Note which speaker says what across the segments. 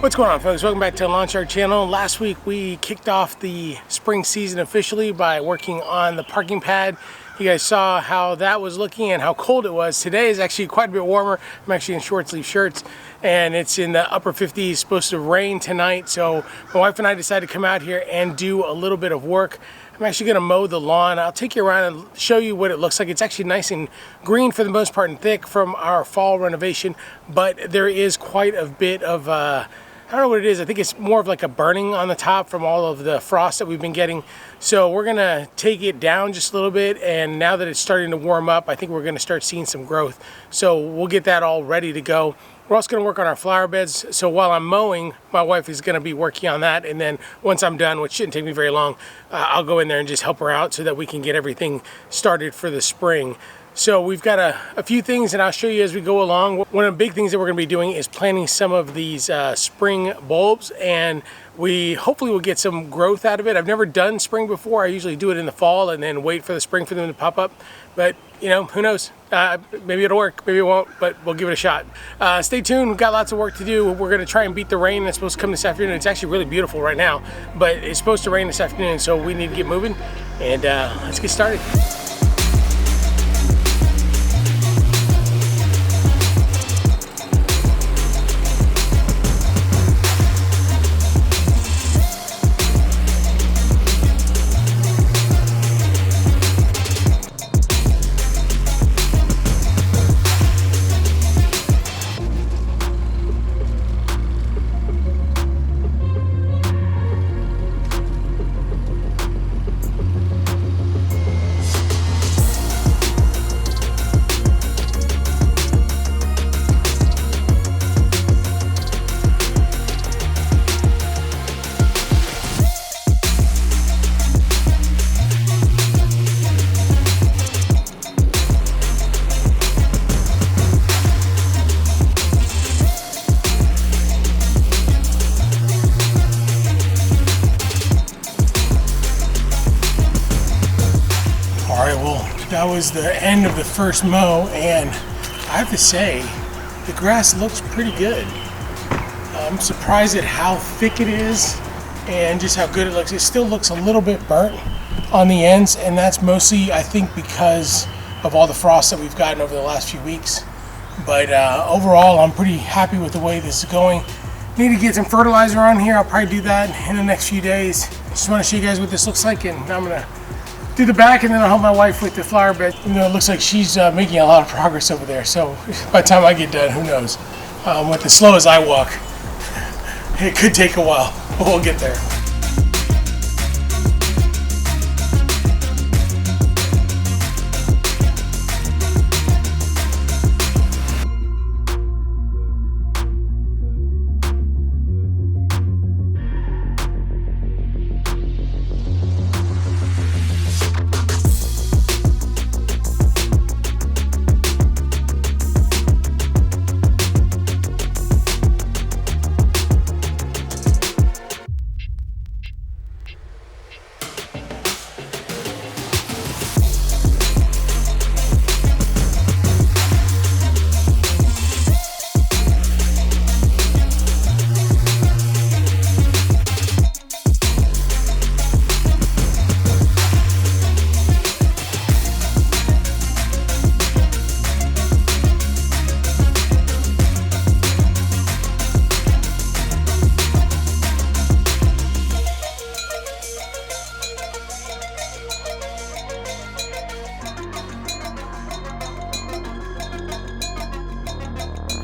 Speaker 1: What's going on, folks? Welcome back to Lawn Shark Channel. Last week we kicked off the spring season officially by working on the parking pad. You guys saw how that was looking and how cold it was. Today is actually quite a bit warmer. I'm actually in short sleeve shirts and it's in the upper 50s. It's supposed to rain tonight, so my wife and I decided to come out here and do a little bit of work. I'm actually going to mow the lawn. I'll take you around and show you what it looks like. It's actually nice and green for the most part and thick from our fall renovation, but there is quite a bit of I don't know what it is. I think it's more of like a burning on the top from all of the frost that we've been getting. So we're gonna take it down just a little bit, and now that it's starting to warm up, I think we're gonna start seeing some growth. So we'll get that all ready to go. We're also gonna work on our flower beds. So while I'm mowing, my wife is gonna be working on that. And then once I'm done, which shouldn't take me very long, I'll go in there and just help her out so that we can get everything started for the spring. So we've got a few things, and I'll show you as we go along. One of the big things that we're going to be doing is planting some of these spring bulbs, and we hopefully will get some growth out of it. I've never done spring before. I usually do it in the fall and then wait for the spring for them to pop up. But, you know, who knows? Maybe it'll work, maybe it won't, but we'll give it a shot. Stay tuned. We've got lots of work to do. We're going to try and beat the rain. It's supposed to come this afternoon. It's actually really beautiful right now, but it's supposed to rain this afternoon, so we need to get moving, and let's get started. That was the end of the first mow, and I have to say, the grass looks pretty good. I'm surprised at how thick it is and just how good it looks. It still looks a little bit burnt on the ends, and that's mostly, I think, because of all the frost that we've gotten over the last few weeks. But overall, I'm pretty happy with the way this is going. Need to get some fertilizer on here. I'll probably do that in the next few days. Just want to show you guys what this looks like, and I'm gonna do the back, and then I'll help my wife with the flower bed. You know, it looks like she's making a lot of progress over there. So by the time I get done, who knows? With as slow as I walk, it could take a while, but we'll get there.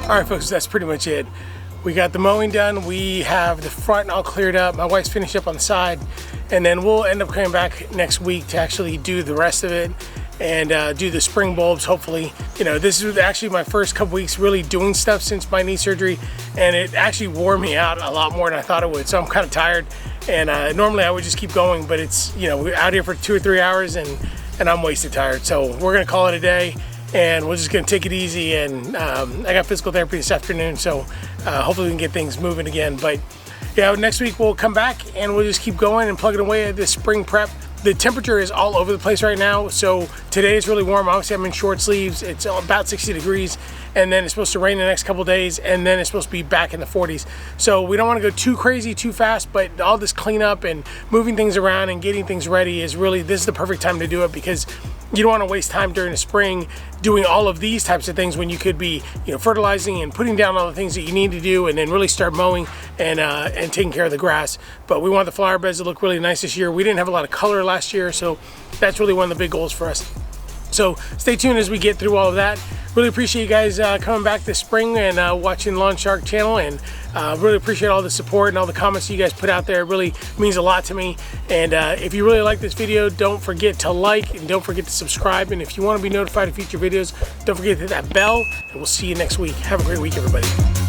Speaker 1: All right, folks, that's pretty much it. We got the mowing done. We have the front all cleared up. My wife's finished up on the side, and then we'll end up coming back next week to actually do the rest of it and do the spring bulbs, hopefully. You know, this is actually my first couple weeks really doing stuff since my knee surgery, and it actually wore me out a lot more than I thought it would. So I'm kind of tired, and normally I would just keep going, but it's, you know, we're out here for 2 or 3 hours, and I'm wasted tired. So we're gonna call it a day, and we're just gonna take it easy. And I got physical therapy this afternoon, so hopefully we can get things moving again. But yeah, next week we'll come back and we'll just keep going and plugging away at this spring prep. The temperature is all over the place right now. So today is really warm. Obviously I'm in short sleeves. It's about 60 degrees, and then it's supposed to rain the next couple days, and then it's supposed to be back in the 40s. So we don't want to go too crazy too fast, but all this cleanup and moving things around and getting things ready is really, this is the perfect time to do it, because you don't want to waste time during the spring doing all of these types of things when you could be, fertilizing and putting down all the things that you need to do, and then really start mowing and taking care of the grass. But we want the flower beds to look really nice this year. We didn't have a lot of color last year, so that's really one of the big goals for us. So stay tuned as we get through all of that. Really appreciate you guys coming back this spring and watching Lawn Shark channel, and really appreciate all the support and all the comments you guys put out there. It really means a lot to me. And if you really like this video, don't forget to like and don't forget to subscribe. And if you want to be notified of future videos, don't forget to hit that bell, and we'll see you next week. Have a great week, everybody.